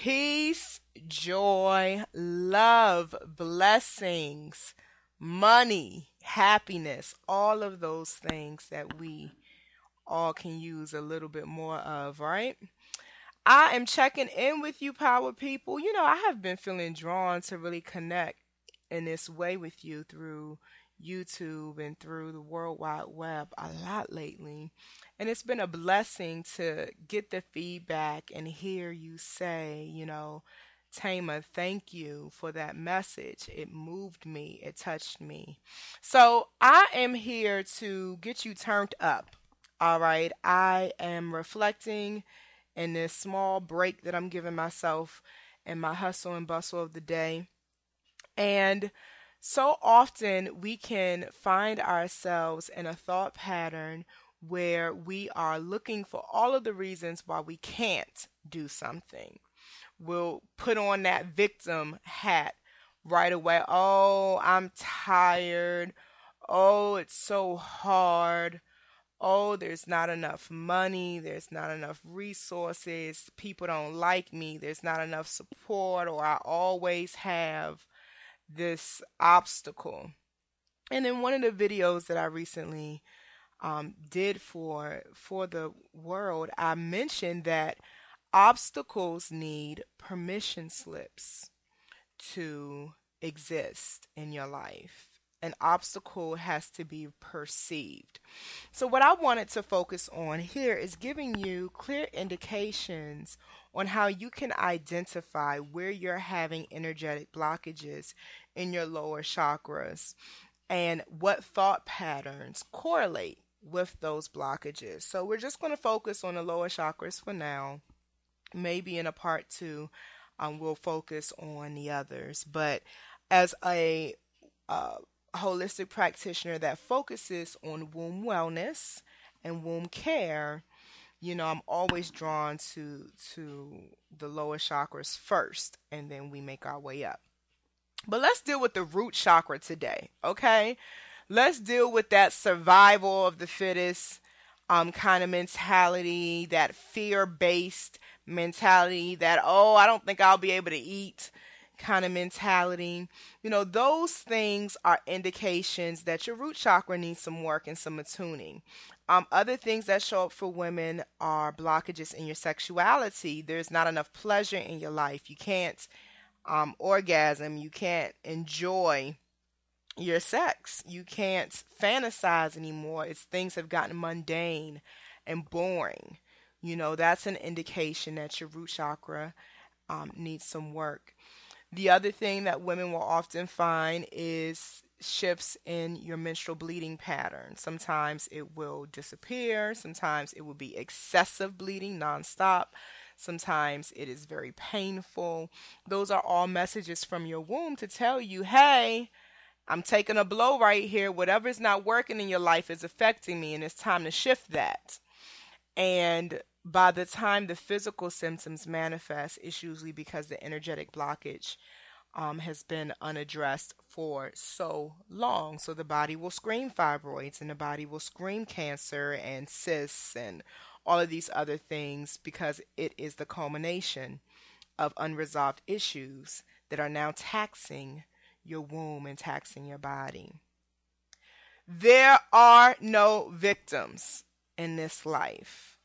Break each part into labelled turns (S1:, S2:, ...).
S1: Peace, joy, love, blessings, money, happiness, all of those things that we all can use a little bit more of, right? I am checking in with you, power people. I have been feeling drawn to really connect in this way with you through YouTube and through the World Wide Web a lot lately. And it's been a blessing to get the feedback and hear you say, Tama, thank you for that message. It moved me, it touched me. So I am here to get you turned up. All right. I am reflecting in this small break that I'm giving myself in my hustle and bustle of the day. And so often we can find ourselves in a thought pattern where we are looking for all of the reasons why we can't do something. We'll put on that victim hat right away. Oh, I'm tired. Oh, it's so hard. Oh, there's not enough money, there's not enough resources, people don't like me, there's not enough support, or I always have this obstacle. And in one of the videos that I recently did for the world, I mentioned that obstacles need permission slips to exist in your life. An obstacle has to be perceived. So, what I wanted to focus on here is giving you clear indications on how you can identify where you're having energetic blockages in your lower chakras and what thought patterns correlate with those blockages. So, we're just going to focus on the lower chakras for now. Maybe in a part two, we'll focus on the others. But as a holistic practitioner that focuses on womb wellness and womb care, I'm always drawn to the lower chakras first, and then we make our way up. But let's deal with the root chakra today, okay? Let's deal with that survival of the fittest kind of mentality, that fear-based mentality, that, oh, I don't think I'll be able to eat kind of mentality. Those things are indications that your root chakra needs some work and some attuning. Other things that show up for women are blockages in your sexuality. There's not enough pleasure in your life. You can't orgasm. You can't enjoy your sex. You can't fantasize anymore. Things have gotten mundane and boring. That's an indication that your root chakra needs some work. The other thing that women will often find is shifts in your menstrual bleeding pattern. Sometimes it will disappear. Sometimes it will be excessive bleeding nonstop. Sometimes it is very painful. Those are all messages from your womb to tell you, hey, I'm taking a blow right here. Whatever is not working in your life is affecting me, and it's time to shift that. And by the time the physical symptoms manifest, it's usually because the energetic blockage has been unaddressed for so long. So the body will scream fibroids, and the body will scream cancer and cysts and all of these other things, because it is the culmination of unresolved issues that are now taxing your womb and taxing your body. There are no victims in this life.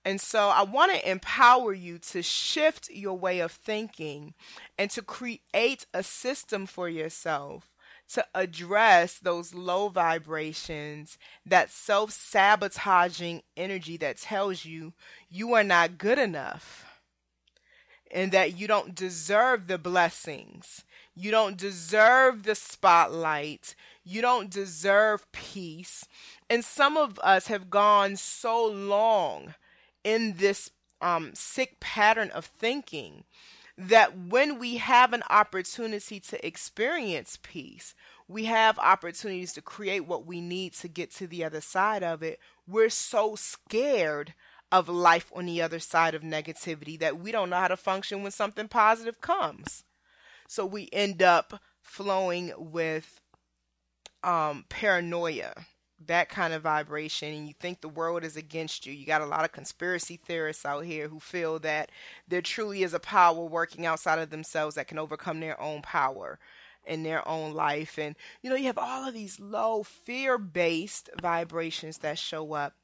S1: And so I want to empower you to shift your way of thinking and to create a system for yourself to address those low vibrations, that self-sabotaging energy that tells you you are not good enough and that you don't deserve the blessings. You don't deserve the spotlight. You don't deserve peace. And some of us have gone so long in this sick pattern of thinking that when we have an opportunity to experience peace, we have opportunities to create what we need to get to the other side of it. We're so scared of life on the other side of negativity that we don't know how to function when something positive comes. So we end up flowing with paranoia, that kind of vibration, and you think the world is against you. You got a lot of conspiracy theorists out here who feel that there truly is a power working outside of themselves that can overcome their own power in their own life. And you have all of these low fear-based vibrations that show up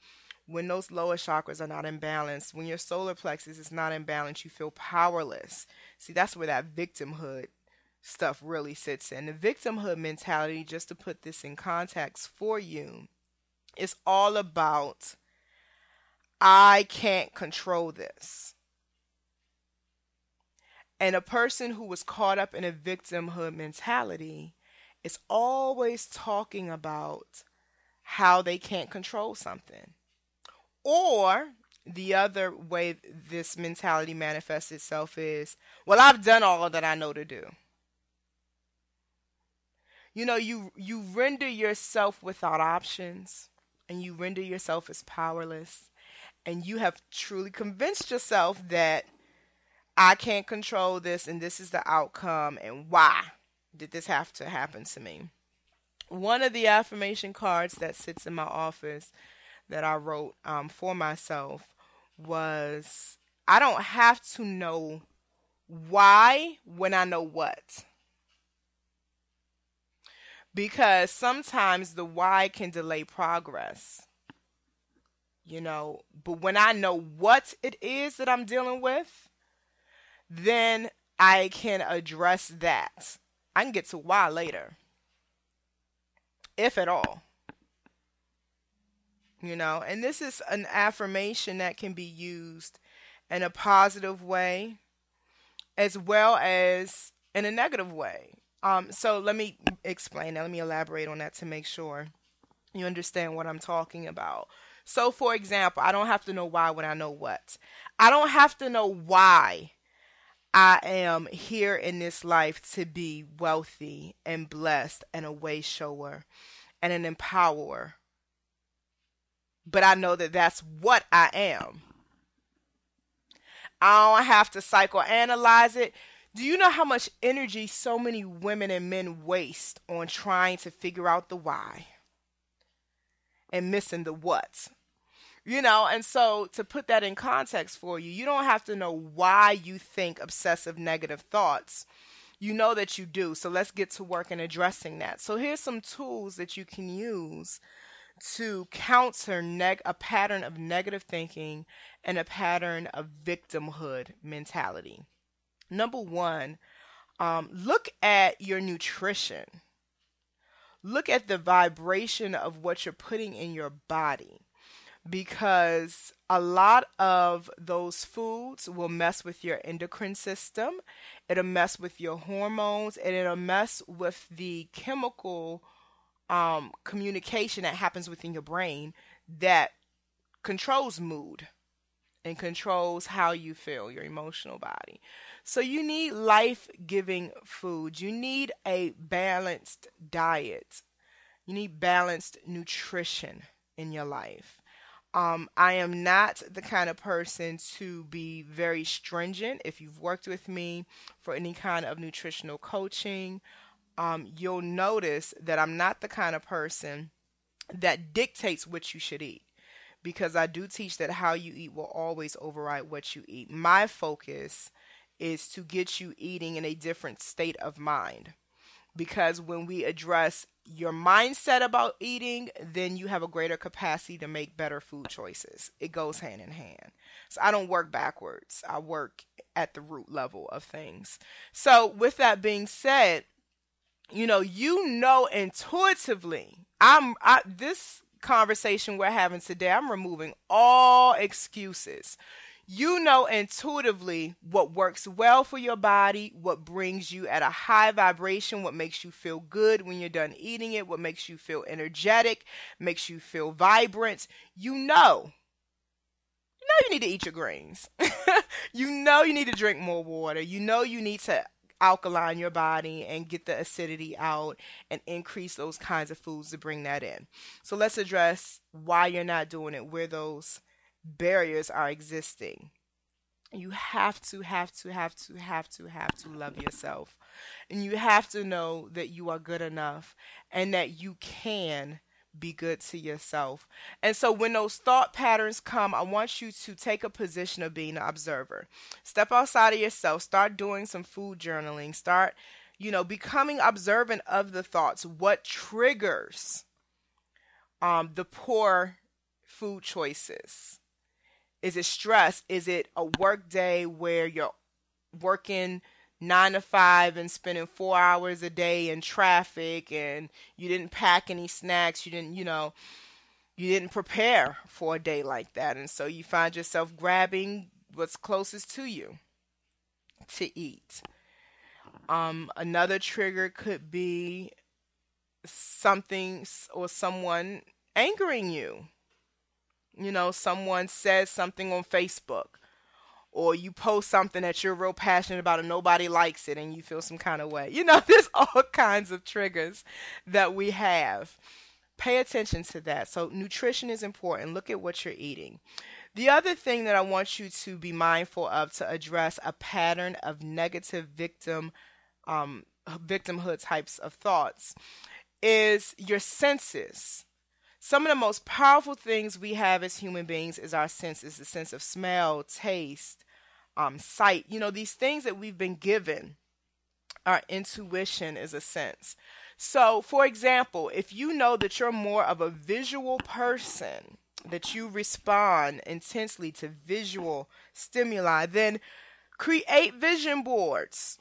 S1: when those lower chakras are not in balance. When your solar plexus is not in balance, you feel powerless. See, that's where that victimhood stuff really sits in. The victimhood mentality, just to put this in context for you, is all about I can't control this. And a person who was caught up in a victimhood mentality is always talking about how they can't control something. Or the other way this mentality manifests itself is, well, I've done all that I know to do. You render yourself without options, and you render yourself as powerless, and you have truly convinced yourself that I can't control this, and this is the outcome, and why did this have to happen to me? One of the affirmation cards that sits in my office that I wrote for myself was, I don't have to know why when I know what. Because sometimes the why can delay progress, but when I know what it is that I'm dealing with, then I can address that. I can get to why later, if at all. And this is an affirmation that can be used in a positive way as well as in a negative way. So let me explain that. Let me elaborate on that to make sure you understand what I'm talking about. So, for example, I don't have to know why when I know what. I don't have to know why I am here in this life to be wealthy and blessed and a way shower and an empowerer. But I know that that's what I am. I don't have to psychoanalyze it. Do you know how much energy so many women and men waste on trying to figure out the why and missing the what? And so to put that in context for you, you don't have to know why you think obsessive negative thoughts. You know that you do. So let's get to work in addressing that. So here's some tools that you can use to counter a pattern of negative thinking and a pattern of victimhood mentality. Number one, look at your nutrition. Look at the vibration of what you're putting in your body, because a lot of those foods will mess with your endocrine system. It'll mess with your hormones, and it'll mess with the chemical communication that happens within your brain that controls mood and controls how you feel, your emotional body. So you need life-giving food. You need a balanced diet. You need balanced nutrition in your life. I am not the kind of person to be very stringent. If you've worked with me for any kind of nutritional coaching, you'll notice that I'm not the kind of person that dictates what you should eat, because I do teach that how you eat will always override what you eat. My focus is to get you eating in a different state of mind, because when we address your mindset about eating, then you have a greater capacity to make better food choices. It goes hand in hand. So I don't work backwards. I work at the root level of things. So with that being said, intuitively, this conversation we're having today, I'm removing all excuses. Intuitively what works well for your body, what brings you at a high vibration, what makes you feel good when you're done eating it, what makes you feel energetic, makes you feel vibrant. You need to eat your greens. You need to drink more water. You need to alkaline your body and get the acidity out and increase those kinds of foods to bring that in. So let's address why you're not doing it, where those barriers are existing. You have to love yourself. And you have to know that you are good enough and that you can Be good to yourself. And so when those thought patterns come, I want you to take a position of being an observer. Step outside of yourself, start doing some food journaling, start, becoming observant of the thoughts. What triggers the poor food choices? Is it stress? Is it a work day where you're working 9 to 5 and spending 4 hours a day in traffic, and you didn't pack any snacks? You didn't prepare for a day like that. And so you find yourself grabbing what's closest to you to eat. Another trigger could be something or someone angering you. Someone says something on Facebook, or you post something that you're real passionate about and nobody likes it and you feel some kind of way. There's all kinds of triggers that we have. Pay attention to that. So nutrition is important. Look at what you're eating. The other thing that I want you to be mindful of to address a pattern of negative victimhood types of thoughts is your senses. Some of the most powerful things we have as human beings is our senses, the sense of smell, taste, sight. These things that we've been given, our intuition is a sense. So, for example, if you know that you're more of a visual person, that you respond intensely to visual stimuli, then create vision boards.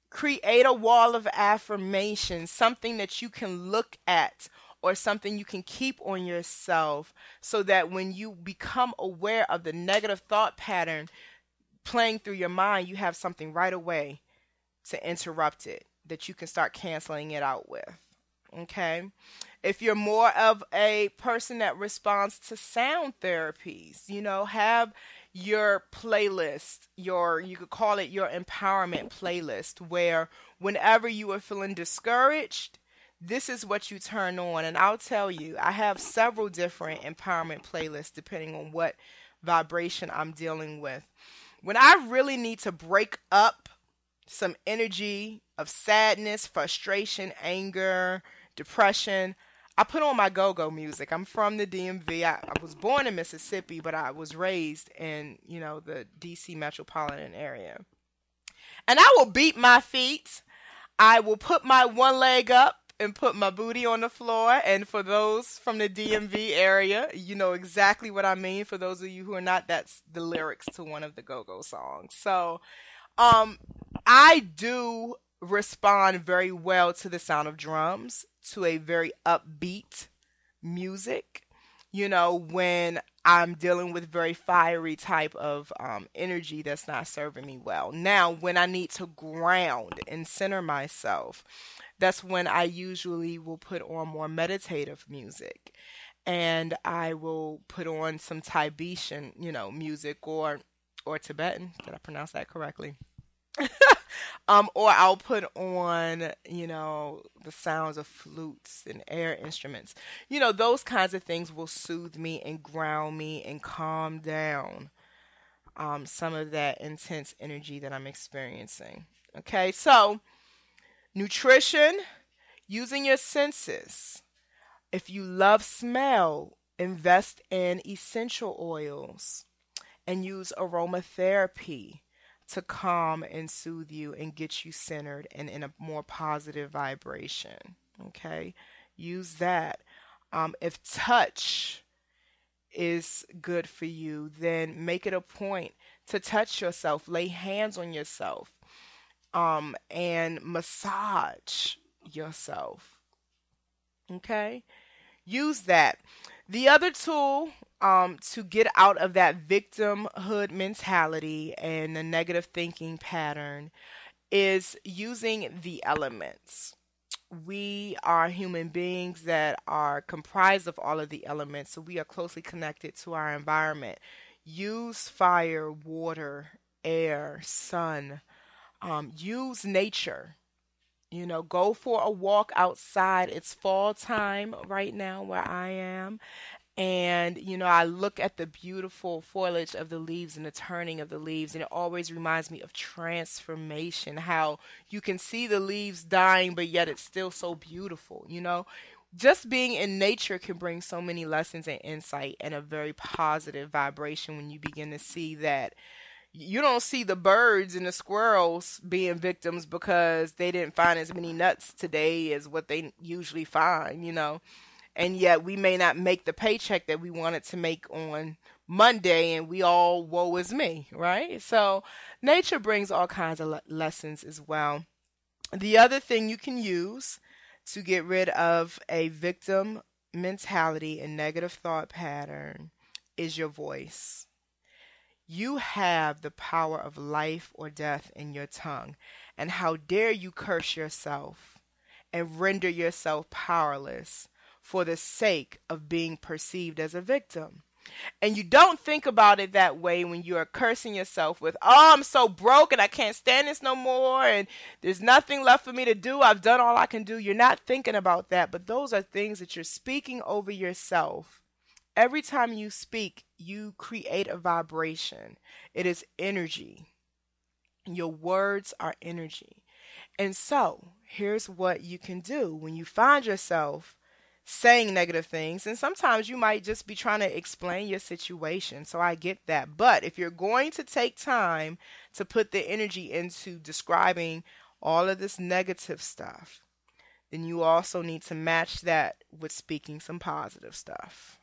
S1: Create a wall of affirmation, something that you can look at or something you can keep on yourself, so that when you become aware of the negative thought pattern playing through your mind, you have something right away to interrupt it, that you can start canceling it out with. Okay? If you're more of a person that responds to sound therapies, have your playlist, you could call it your empowerment playlist, where whenever you are feeling discouraged, this is what you turn on. And I'll tell you, I have several different empowerment playlists depending on what vibration I'm dealing with. When I really need to break up some energy of sadness, frustration, anger, depression, I put on my go-go music. I'm from the DMV. I was born in Mississippi, but I was raised in, the DC metropolitan area. And I will beat my feet. I will put my one leg up and put my booty on the floor. And for those from the DMV area, you know exactly what I mean. For those of you who are not, that's the lyrics to one of the go-go songs. So, I do respond very well to the sound of drums, to a very upbeat music, when I'm dealing with very fiery type of energy that's not serving me well. Now, when I need to ground and center myself, that's when I usually will put on more meditative music. And I will put on some Tibetan, music, or Tibetan. Did I pronounce that correctly? Or I'll put on, the sounds of flutes and air instruments. Those kinds of things will soothe me and ground me and calm down some of that intense energy that I'm experiencing. Okay, so nutrition, using your senses. If you love smell, invest in essential oils and use aromatherapy to calm and soothe you and get you centered and in a more positive vibration. Okay, use that. If touch is good for you, then make it a point to touch yourself, lay hands on yourself, and massage yourself. Okay, use that. The other tool to get out of that victimhood mentality and the negative thinking pattern is using the elements. We are human beings that are comprised of all of the elements, so we are closely connected to our environment. Use fire, water, air, sun. Use nature. Go for a walk outside. It's fall time right now where I am. And, I look at the beautiful foliage of the leaves and the turning of the leaves, and it always reminds me of transformation, how you can see the leaves dying, but yet it's still so beautiful. Just being in nature can bring so many lessons and insight and a very positive vibration when you begin to see that you don't see the birds and the squirrels being victims because they didn't find as many nuts today as what they usually find, and yet we may not make the paycheck that we wanted to make on Monday, and we all woe is me, right? So nature brings all kinds of lessons as well. The other thing you can use to get rid of a victim mentality and negative thought pattern is your voice. You have the power of life or death in your tongue. And how dare you curse yourself and render yourself powerless for the sake of being perceived as a victim? And you don't think about it that way when you are cursing yourself with, oh, I'm so broke and I can't stand this no more and there's nothing left for me to do. I've done all I can do. You're not thinking about that, but those are things that you're speaking over yourself. Every time you speak, you create a vibration. It is energy. Your words are energy. And so, here's what you can do when you find yourself saying negative things. And sometimes you might just be trying to explain your situation. So I get that. But if you're going to take time to put the energy into describing all of this negative stuff, then you also need to match that with speaking some positive stuff.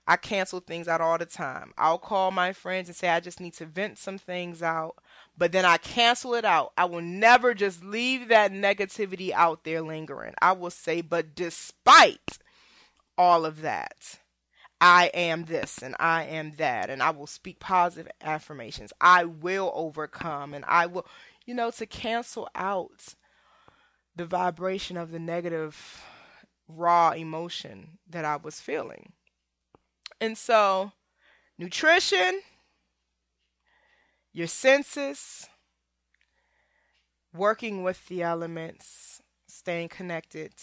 S1: I cancel things out all the time. I'll call my friends and say I just need to vent some things out, but then I cancel it out. I will never just leave that negativity out there lingering. I will say, but despite all of that, I am this and I am that, and I will speak positive affirmations. I will overcome, and I will, to cancel out the vibration of the negative, raw emotion that I was feeling. And so, nutrition, your senses, working with the elements, staying connected,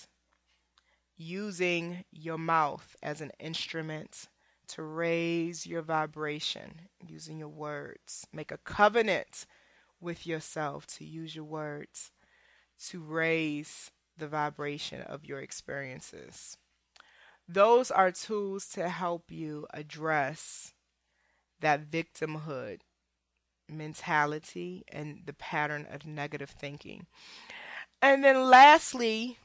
S1: using your mouth as an instrument to raise your vibration, using your words. Make a covenant with yourself to use your words to raise the vibration of your experiences. Those are tools to help you address that victimhood mentality and the pattern of negative thinking. And then lastly,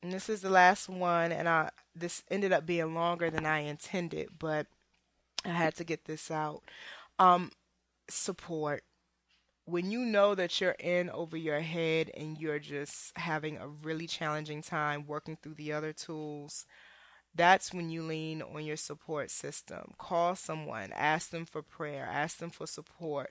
S1: and this is the last one, and this ended up being longer than I intended, but I had to get this out. Support. When you know that you're in over your head and you're just having a really challenging time working through the other tools, that's when you lean on your support system. Call someone, ask them for prayer, ask them for support.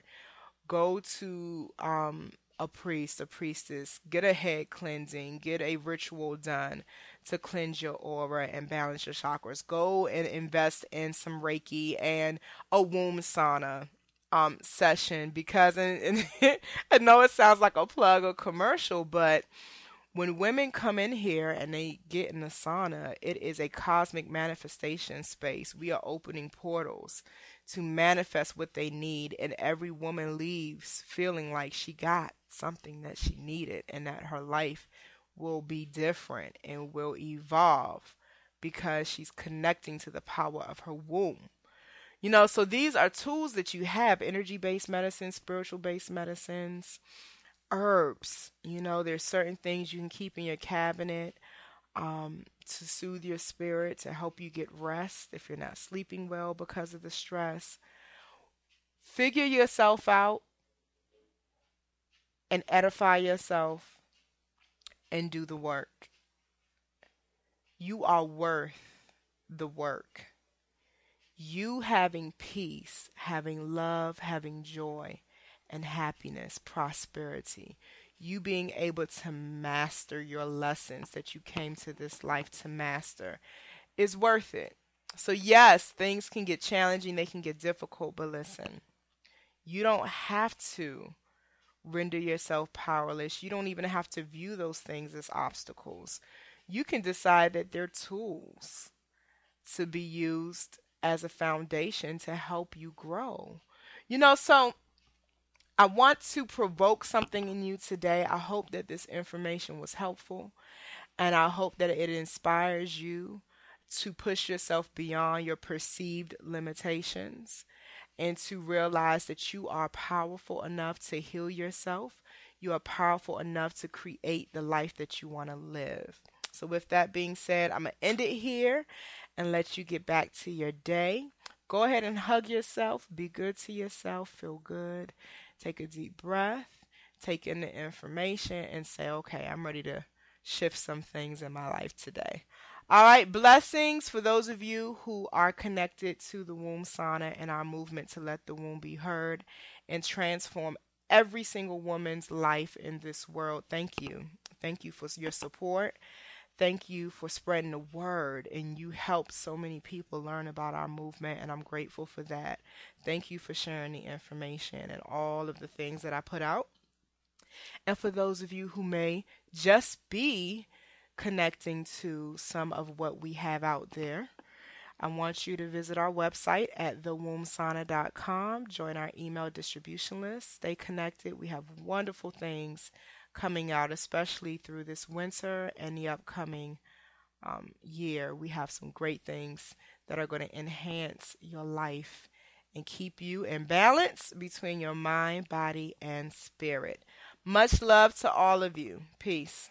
S1: Go to a priest, a priestess, get a head cleansing, get a ritual done to cleanse your aura and balance your chakras. Go and invest in some Reiki and a womb sauna session because, and I know it sounds like a plug or commercial, but when women come in here and they get in the sauna, it is a cosmic manifestation space. We are opening portals to manifest what they need, and every woman leaves feeling like she got something that she needed and that her life will be different and will evolve because she's connecting to the power of her womb. So these are tools that you have: energy-based medicines, spiritual-based medicines, herbs. There's certain things you can keep in your cabinet to soothe your spirit, to help you get rest if you're not sleeping well because of the stress. Figure yourself out and edify yourself and do the work. You are worth the work. You having peace, having love, having joy, and happiness, prosperity, you being able to master your lessons that you came to this life to master is worth it. So yes, things can get challenging, they can get difficult, but listen, you don't have to render yourself powerless. You don't even have to view those things as obstacles. You can decide that they're tools to be used as a foundation to help you grow. So I want to provoke something in you today. I hope that this information was helpful. And I hope that it inspires you to push yourself beyond your perceived limitations and to realize that you are powerful enough to heal yourself. You are powerful enough to create the life that you want to live. So, with that being said, I'm going to end it here and let you get back to your day. Go ahead and hug yourself. Be good to yourself. Feel good. Take a deep breath. Take in the information and say, okay, I'm ready to shift some things in my life today. All right, blessings for those of you who are connected to the womb sauna and our movement to let the womb be heard and transform every single woman's life in this world. Thank you. Thank you for your support. Thank you for spreading the word, and you help so many people learn about our movement, and I'm grateful for that. Thank you for sharing the information and all of the things that I put out. And for those of you who may just be connecting to some of what we have out there, I want you to visit our website at thewombsauna.com. Join our email distribution list. Stay connected. We have wonderful things coming out, especially through this winter and the upcoming year. We have some great things that are going to enhance your life and keep you in balance between your mind, body, and spirit. Much love to all of you. Peace.